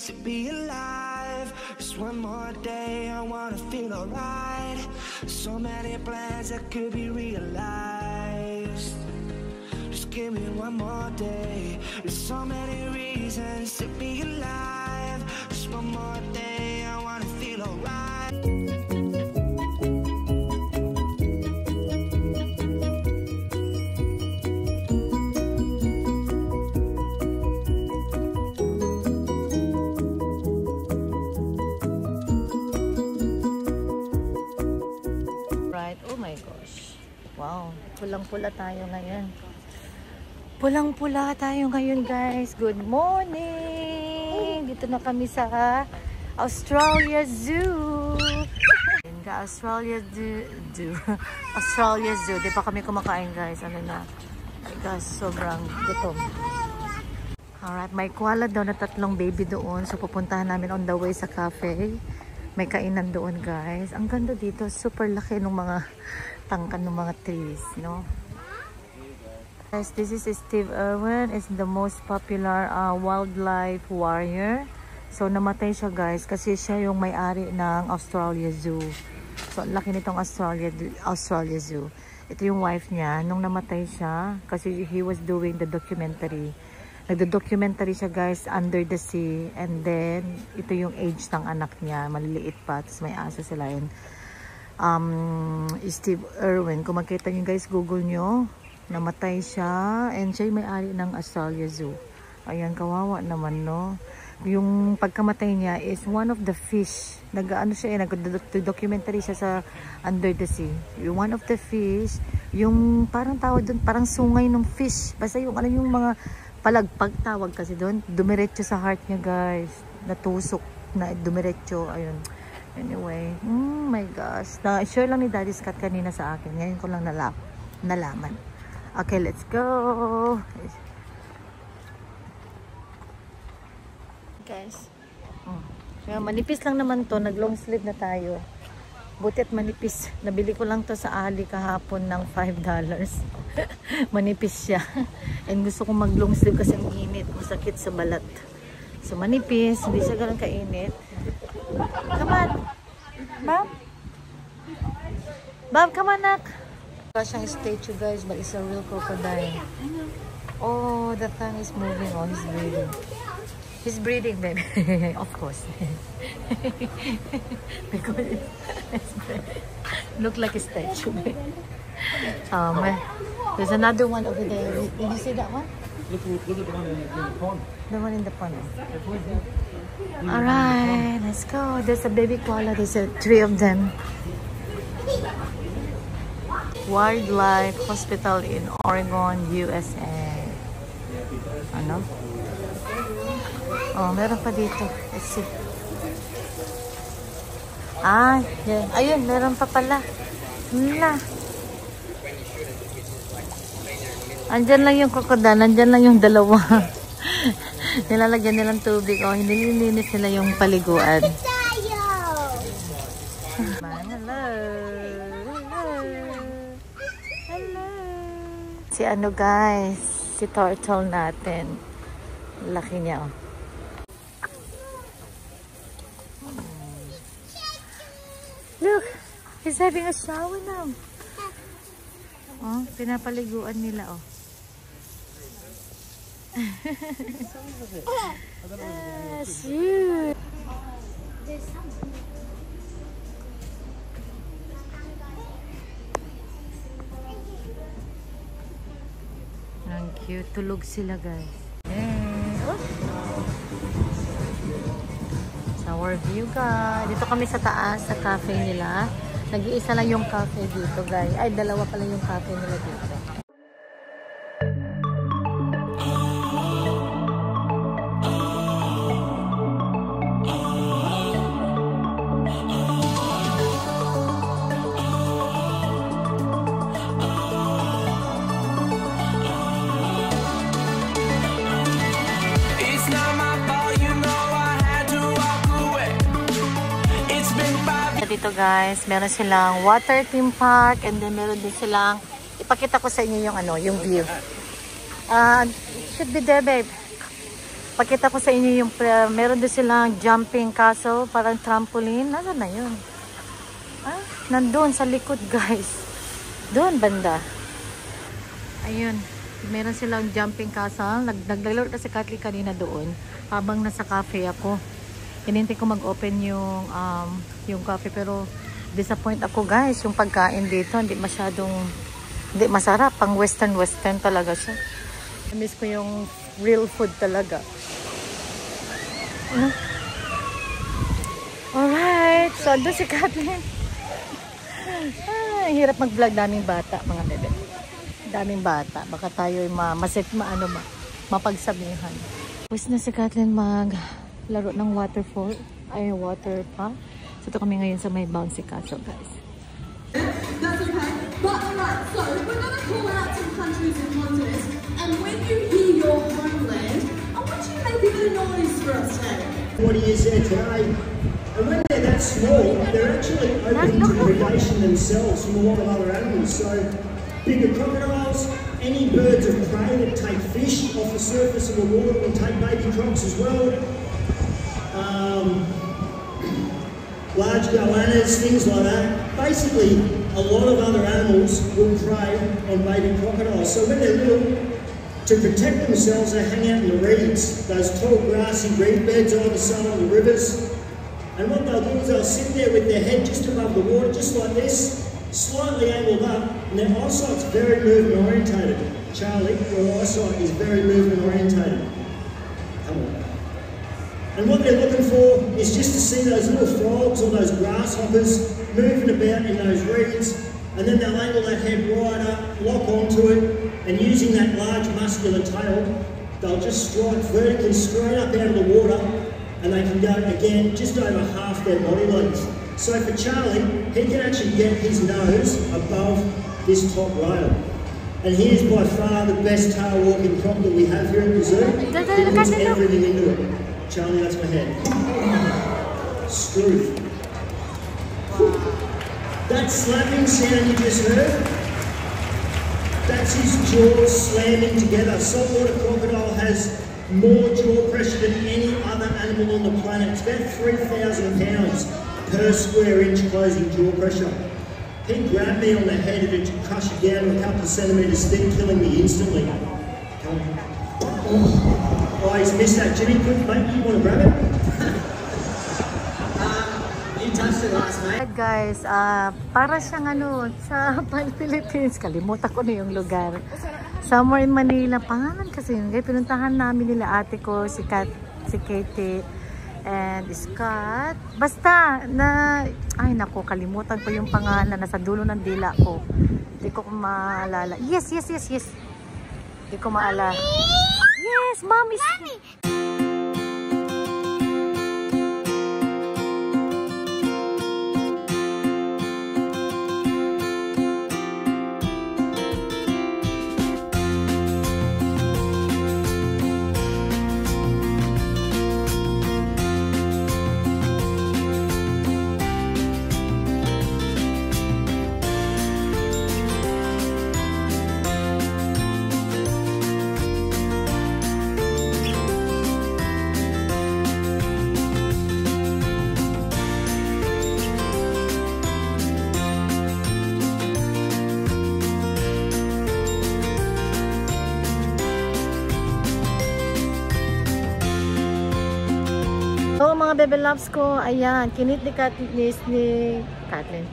reasons to be alive. Just one more day, I wanna feel alright. So many plans that could be realized. Just give me one more day. There's so many reasons to be alive. Just one more day, I wanna feel alright. Oh my gosh. Wow. Pulang-pula tayo ngayon. Pulang-pula tayo ngayon, guys. Good morning! Dito na kami sa Australia Zoo. Australia Zoo. Australia Zoo. Di pa kami kumakain, guys. Ano na? Ay, guys, sobrang gutom. Alright. May koala daw na 3 baby doon. So, pupuntahan namin on the way sa cafe. May kainan doon, guys. Ang ganda dito. Super laki ng mga tangkan ng mga trees, no? Guys, this is Steve Irwin. Is the most popular wildlife warrior. So, namatay siya, guys, kasi siya yung may-ari ng Australia Zoo. So, laki nitong Australia Zoo. Ito yung wife niya. Nung namatay siya, kasi he was doing the documentary. Nagdo-documentary siya, guys, under the sea. And then, ito yung age ng anak niya. Maliliit pa. Tapos may aso sila yun. Steve Irwin. Kung makita nyo, guys, Google nyo. Namatay siya. And siya yung may-ari ng Australia Zoo. Ayan, kawawa naman, no? Yung pagkamatay niya is one of the fish. Nag-ano siya, nag-documentary siya sa under the sea. Yung one of the fish, yung parang tawag doon, parang sungay ng fish. Basta yung ano yung mga palagpag tawag kasi doon. Dumiretso sa heart niya, guys. Natusok na dumiretso. Ayun. Anyway. Oh my gosh. Na-share lang ni Daddy Scott kanina sa akin. Ngayon ko lang nalaman. Okay, let's go. Guys. Manipis lang naman to. Nag-long sleeve na tayo. Butit manipis. Nabili ko lang to sa Ali kahapon ng $5. Manipis siya. And gusto ko mag-long sleeve kasi ang init. Masakit sa balat. So manipis. Hindi siya ganun kainit. Come on. Bob? Bob, come on, nak. Wala siyang statue, guys, but it's a real crocodile. Oh, the thing is moving. Oh, he's breathing. He's breathing, baby. Of course. Because it's look like a statue. There's another one over there. Did you see that one? Look at the one in the pond. The one in the pond. Alright, let's go. There's a baby koala. There's 3 of them. Wildlife Hospital in Oregon, USA. Ano? Oh, meron pa dito. Let's see. Ah, yeah. Ayun, meron pa pala. Wala. Andyan lang yung crocodile. Andyan lang yung dalawa. Nilalagyan nilang tubig. Oh, nililinis nila yung paliguan. Hello. Hello. Si ano, guys? Si turtle natin. Laki niya, oh. Look, he's having a shower now. Oh, pinapaliguan nila, oh. Shoot. Ang cute. Tulog sila, guys. Oh. Our view, guys. Dito kami sa taas, sa cafe nila. Nag-iisa lang yung cafe dito, guys. Ay, 2 pala yung cafe nila dito. Dito, guys, meron silang water theme park, and then meron din silang, ipakita ko sa inyo yung ano, yung view. It should be there, babe. Pakita ko sa inyo yung meron doon silang jumping castle, parang trampoline. Nasaan na yun? Ah, nandun sa likod guys. Doon banda. Ayun. Meron silang jumping castle. Naglalaro na si Katli kanina doon. Habang nasa cafe ako. Hinintay ko mag-open yung cafe. Pero disappoint ako guys. Yung pagkain dito. Hindi masarap. Pang western talaga siya. Miss ko yung real food talaga. Alright. So, doon si Kathleen. Hirap mag-vlog. Daming bata, mga bebe. Daming bata. Baka tayo mapagsabihan. Tapos na si Kathleen maglaro ng waterfall. Ay, water pa. So, ito kami ngayon sa may bouncy castle, guys. That's okay. But alright, so we're going to call out some countries and continents, and when you hear your homeland, I want you to make a bit of noise for us today. 40 years there today, and when they're that small, they're actually open to predation themselves from a lot of other animals. So, bigger crocodiles, any birds of prey that take fish off the surface of the water will take baby crocs as well. Large goannas, things like that. Basically, a lot of other animals will prey on baby crocodiles. So when they're little, to protect themselves, they hang out in the reeds, those tall grassy reed beds on the side of the rivers. And what they'll do is they'll sit there with their head just above the water, just like this, slightly angled up, and their eyesight's very movement orientated. Charlie, your eyesight is very movement orientated. Come on. And what they're looking for is just to see those little frogs or those grasshoppers moving about in those reeds, and then they'll angle that head right up, lock onto it, and using that large muscular tail, they'll just strike vertically straight up out of the water, and they can go again just over half their body length. So for Charlie, he can actually get his nose above this top rail. And here's by far the best tail walking prop that we have here at the zoo. It puts everything into it. Charlie, that's my head. Screw. That slapping sound you just heard, that's his jaws slamming together. Saltwater crocodile has more jaw pressure than any other animal on the planet. It's about 3,000 pounds per square inch closing jaw pressure. He grabbed me on the head and it crushed it down to a couple of centimetres thick, killing me instantly. Come on. Oh, he's missed that. Jimmy, quick, mate, you want to grab it? You touched it last, mate. Guys, para siyang sa Philippines. Kalimutan ko na yung lugar. Somewhere in Manila. Pangalan kasi yun. Pinuntahan namin nila ate ko, si Katie, and Scott. Basta, ay naku, kalimutan ko yung pangalan. Nasa dulo ng dila ko. Hindi ko maalala. Yes. Hindi ko maalala. Yes, Mommy. So mga bebe loves ko, ayan, kinit ni Kathleen.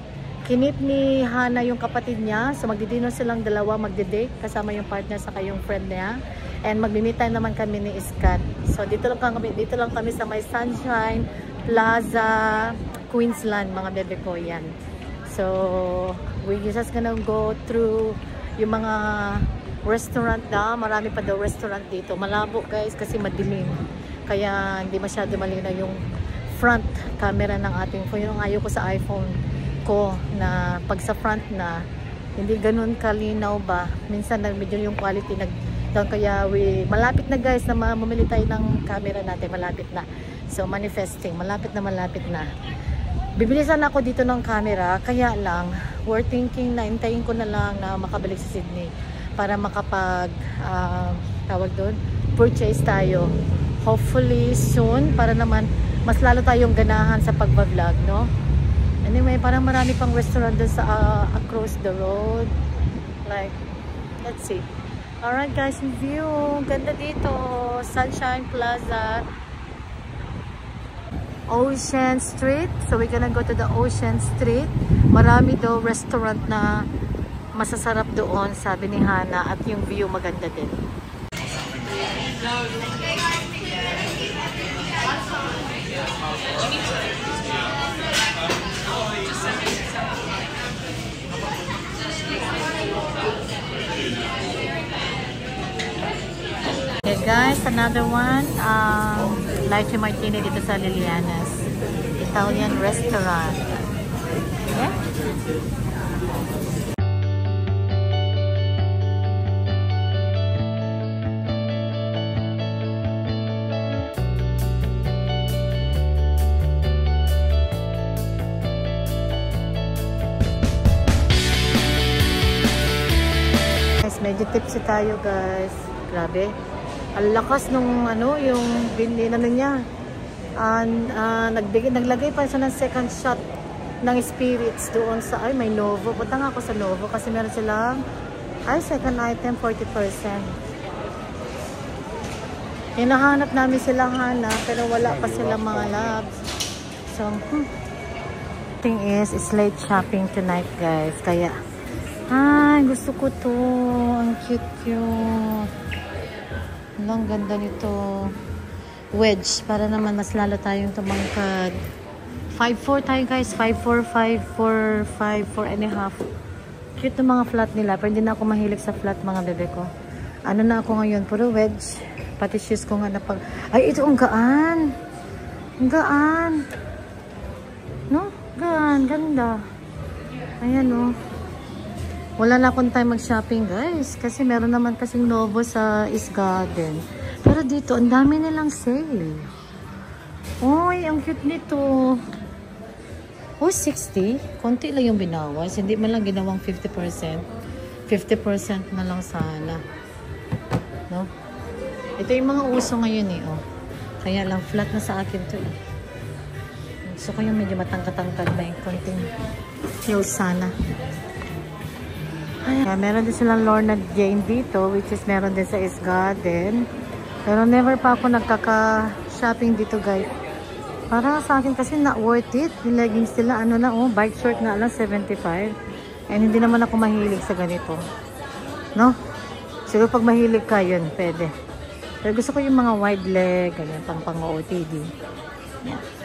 Kinit ni Hana yung kapatid niya. So magdidino silang dalawa, magdidate kasama yung partner saka yung friend niya. And magmi-meet naman kami ni Scott. So dito lang kami sa may Sunshine Plaza, Queensland, mga bebe ko yan. So we're just gonna go through yung mga restaurant na. Marami pa daw restaurant dito. Malabo guys kasi madilim. Kaya hindi masyado malinaw yung front camera ng ating phone. Yung ayaw ko sa iPhone ko na pag sa front na hindi ganun kalinaw ba. Minsan medyo yung quality nag-down. Kaya malapit na guys na mamili tayo ng camera natin. Malapit na. So manifesting. Malapit na. Bibilisan ako dito ng camera. Kaya lang, we're thinking na hintayin ko na lang na makabalik sa Sydney para makapag tawag doon, purchase tayo hopefully soon para naman mas lalo tayong ganahan sa pagbablog, no? Anyway, parang marami pang restaurant dun sa across the road. Like, let's see. Alright guys, yung view. Ganda dito. Sunshine Plaza. Ocean Street. So we're gonna go to the Ocean Street. Marami daw restaurant na masasarap doon, sabi ni Hana. At yung view maganda din. Okay guys, another one. Lychee Martini dito sa Lilianas. Italian restaurant. Okay? Medyo tipsy tayo guys. Grabe. Ang lakas nung ano, yung ano niya. Naglagay pa siya ng second shot ng spirits doon sa, ay may Novo. Punta nga ako sa Novo kasi meron silang, ay second item 40%. Hinahanap namin silang Hana pero wala pa silang mga labs. So, thing is, it's late shopping tonight guys. Kaya, ay, gusto ko to. Ang cute-cute. Ang ganda nito. Wedge. Para naman mas lalo tayong tumangkad. 5'4" tayo guys. 5'4", 5'4", 5'4 and a half. Cute ng mga flat nila. Pero hindi na ako mahilig sa flat mga bebe ko. Ano na ako ngayon? Puro wedge. Pati shoes ko nga napag... Ay, ito ang gaan. Ang gaan. No? Gaan. Ganda. Ayan o. Wala na akong time mag-shopping guys. Kasi meron naman kasing Novo sa East Garden. Pero dito, ang dami nilang sale. Uy, ang cute nito. Oh, 60. Konti lang yung binawas. Hindi man lang ginawang 50%. 50% na lang sana. No? Ito yung mga uso ngayon eh. Oh. Kaya lang flat na sa akin to eh. Gusto ko yung medyo matangkatangkad na yung konting heels sana. Ay, meron din silang Lorna Jane dito, which is meron din sa East Garden. Pero never pa ako nagkaka-shopping dito guys. Para sa akin kasi not worth it. Yung leggings sila, ano na, oh, bike short nga lang, 75. And hindi naman ako mahilig sa ganito. No? Siguro pag mahilig ka, yun, pwede. Pero gusto ko yung mga wide leg, ganyan, pang-OOTD. Yan.